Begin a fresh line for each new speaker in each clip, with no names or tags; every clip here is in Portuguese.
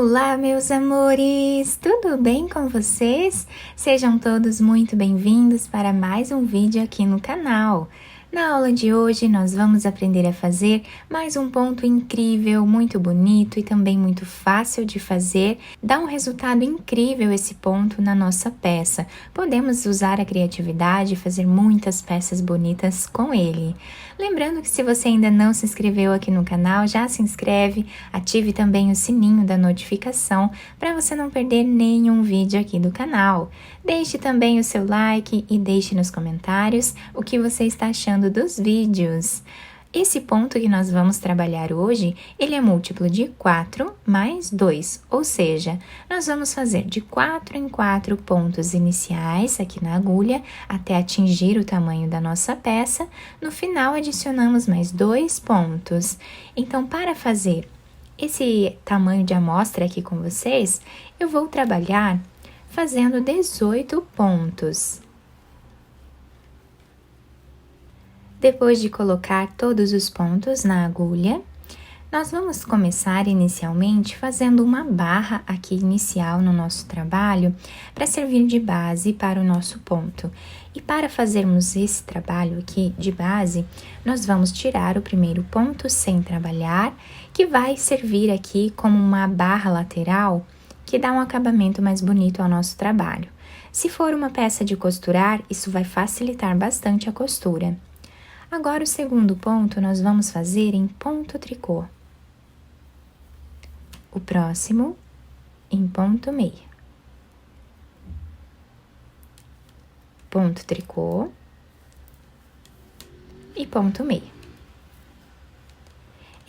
Olá, meus amores! Tudo bem com vocês? Sejam todos muito bem-vindos para mais um vídeo aqui no canal. Na aula de hoje, nós vamos aprender a fazer mais um ponto incrível, muito bonito e também muito fácil de fazer. Dá um resultado incrível esse ponto na nossa peça. Podemos usar a criatividade e fazer muitas peças bonitas com ele. Lembrando que se você ainda não se inscreveu aqui no canal, já se inscreve, ative também o sininho da notificação para você não perder nenhum vídeo aqui do canal. Deixe também o seu like e deixe nos comentários o que você está achando dos vídeos. Esse ponto que nós vamos trabalhar hoje, ele é múltiplo de 4 mais 2, ou seja, nós vamos fazer de 4 em 4 pontos iniciais aqui na agulha, até atingir o tamanho da nossa peça. No final, adicionamos mais 2 pontos. Então, para fazer esse tamanho de amostra aqui com vocês, eu vou trabalhar fazendo 18 pontos. Depois de colocar todos os pontos na agulha, nós vamos começar inicialmente fazendo uma barra aqui inicial no nosso trabalho para servir de base para o nosso ponto. E para fazermos esse trabalho aqui de base, nós vamos tirar o primeiro ponto sem trabalhar, que vai servir aqui como uma barra lateral que dá um acabamento mais bonito ao nosso trabalho. Se for uma peça de costurar, isso vai facilitar bastante a costura. Agora, o segundo ponto nós vamos fazer em ponto tricô. O próximo em ponto meia. Ponto tricô e ponto meia.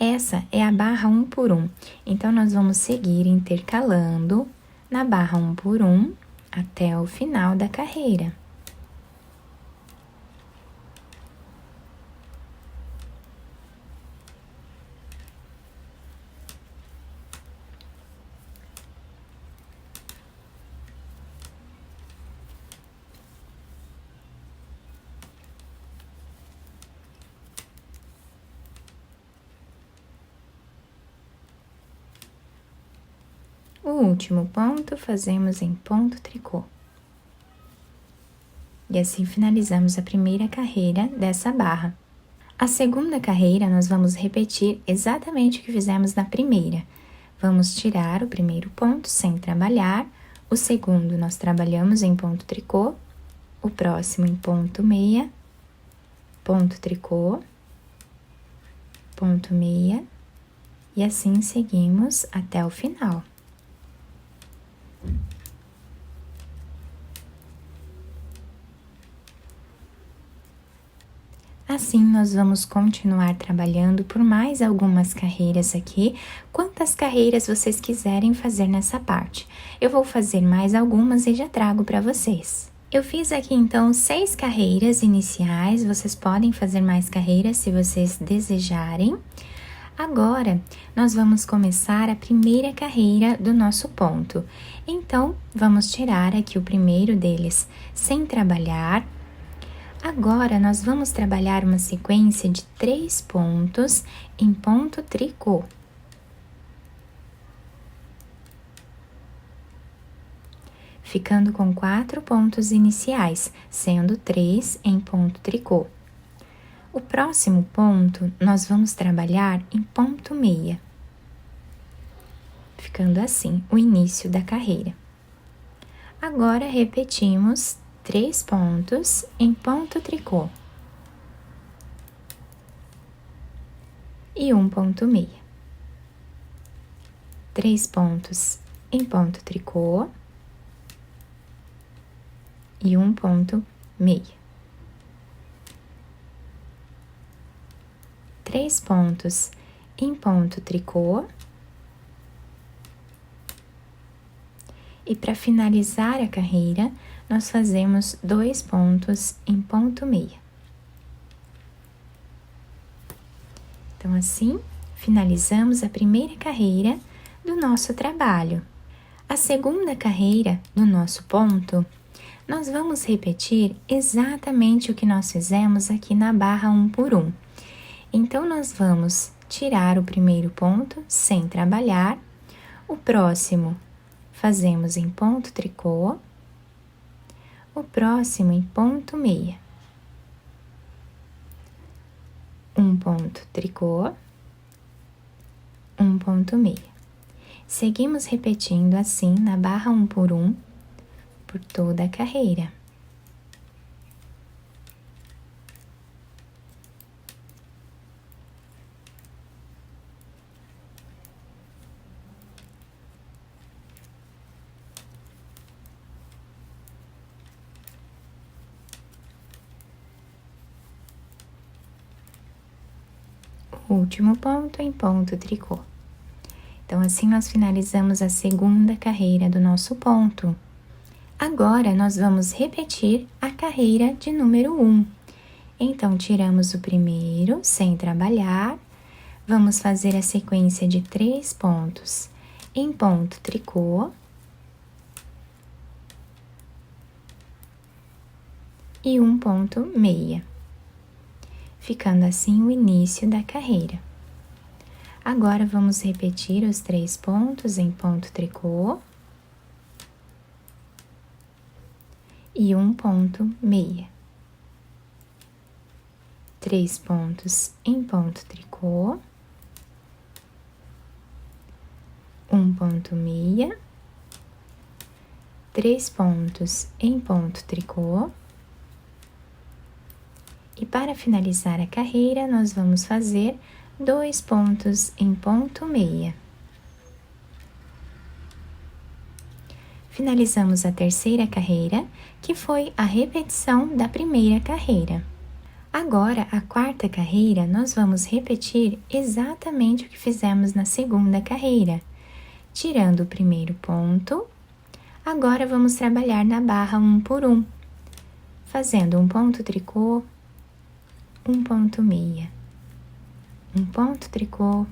Essa é a barra 1 por 1, então nós vamos seguir intercalando na barra 1 por 1 até o final da carreira. O último ponto fazemos em ponto tricô. E assim finalizamos a primeira carreira dessa barra. A segunda carreira nós vamos repetir exatamente o que fizemos na primeira. Vamos tirar o primeiro ponto sem trabalhar, o segundo nós trabalhamos em ponto tricô, o próximo em ponto meia, ponto tricô, ponto meia, e assim seguimos até o final. Assim, nós vamos continuar trabalhando por mais algumas carreiras aqui, quantas carreiras vocês quiserem fazer nessa parte. Eu vou fazer mais algumas e já trago para vocês. Eu fiz aqui, então, 6 carreiras iniciais, vocês podem fazer mais carreiras se vocês desejarem. Agora, nós vamos começar a primeira carreira do nosso ponto. Então, vamos tirar aqui o primeiro deles sem trabalhar. Agora, nós vamos trabalhar uma sequência de 3 pontos em ponto tricô. Ficando com 4 pontos iniciais, sendo 3 em ponto tricô. O próximo ponto, nós vamos trabalhar em ponto meia. Ficando assim, o início da carreira. Agora, repetimos 3 pontos em ponto tricô e 1 ponto meia. 3 pontos em ponto tricô e 1 ponto meia. 3 pontos em ponto tricô. E para finalizar a carreira, nós fazemos 2 pontos em ponto meia. Então, assim, finalizamos a primeira carreira do nosso trabalho. A segunda carreira do nosso ponto, nós vamos repetir exatamente o que nós fizemos aqui na barra 1 por 1. Então, nós vamos tirar o primeiro ponto sem trabalhar, O próximo fazemos em ponto tricô, o próximo em ponto meia. Um ponto tricô, um ponto meia. Seguimos repetindo assim na barra 1 por 1 por toda a carreira. Último ponto em ponto tricô. Então, assim nós finalizamos a segunda carreira do nosso ponto. Agora, nós vamos repetir a carreira de número 1. Então, tiramos o primeiro, sem trabalhar, vamos fazer a sequência de 3 pontos em ponto tricô. E um ponto meia, ficando assim o início da carreira. Agora, vamos repetir os 3 pontos em ponto tricô e um ponto meia. 3 pontos em ponto tricô, um ponto meia, 3 pontos em ponto tricô. E para finalizar a carreira, nós vamos fazer 2 pontos em ponto meia. Finalizamos a terceira carreira, que foi a repetição da primeira carreira. Agora, a quarta carreira, nós vamos repetir exatamente o que fizemos na segunda carreira. Tirando o primeiro ponto, agora vamos trabalhar na barra 1 por 1, fazendo um ponto tricô, um ponto meia, um ponto tricô,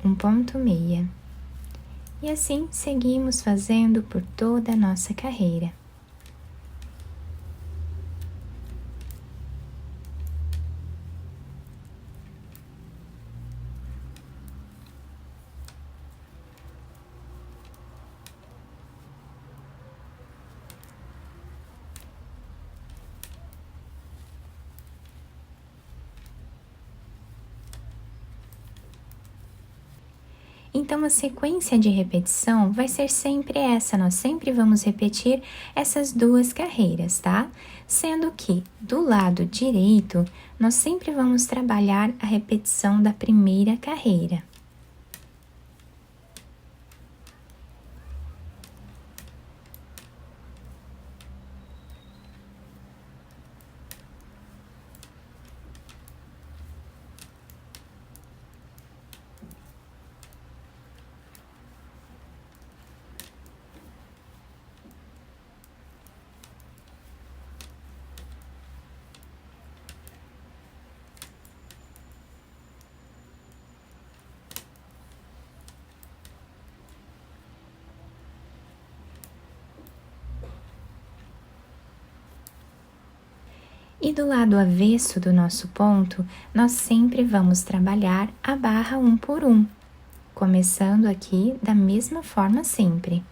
um ponto meia. E assim seguimos fazendo por toda a nossa carreira. Então, a sequência de repetição vai ser sempre essa, nós sempre vamos repetir essas 2 carreiras, tá? Sendo que, do lado direito, nós sempre vamos trabalhar a repetição da primeira carreira. E do lado avesso do nosso ponto, nós sempre vamos trabalhar a barra 1 por 1, começando aqui da mesma forma sempre.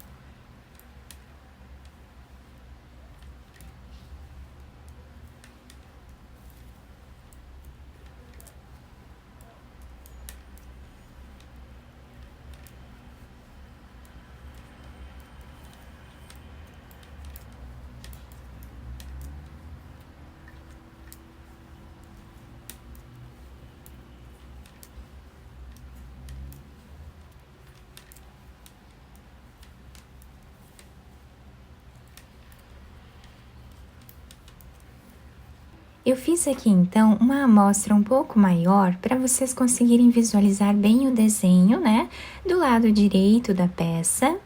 Eu fiz aqui então uma amostra um pouco maior para vocês conseguirem visualizar bem o desenho, né? Do lado direito da peça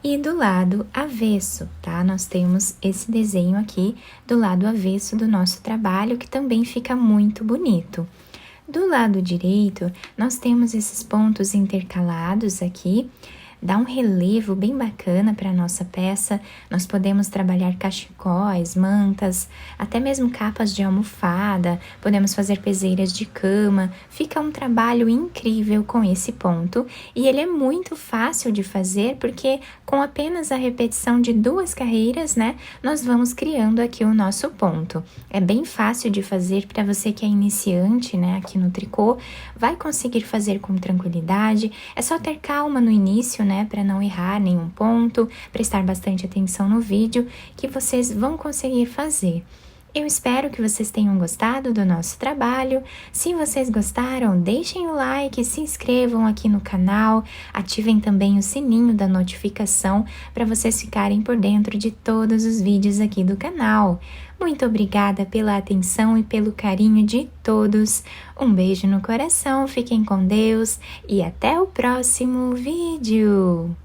e do lado avesso, tá? Nós temos esse desenho aqui do lado avesso do nosso trabalho, que também fica muito bonito. Do lado direito, nós temos esses pontos intercalados aqui, dá um relevo bem bacana para a nossa peça. Nós podemos trabalhar cachecóis, mantas, até mesmo capas de almofada, podemos fazer peseiras de cama. Fica um trabalho incrível com esse ponto e ele é muito fácil de fazer porque com apenas a repetição de 2 carreiras, né, nós vamos criando aqui o nosso ponto. É bem fácil de fazer para você que é iniciante, né, aqui no tricô, vai conseguir fazer com tranquilidade. É só ter calma no início, né, para não errar nenhum ponto, prestar bastante atenção no vídeo que vocês vão conseguir fazer. Eu espero que vocês tenham gostado do nosso trabalho. Se vocês gostaram, deixem o like, se inscrevam aqui no canal, ativem também o sininho da notificação para vocês ficarem por dentro de todos os vídeos aqui do canal. Muito obrigada pela atenção e pelo carinho de todos. Um beijo no coração, fiquem com Deus e até o próximo vídeo!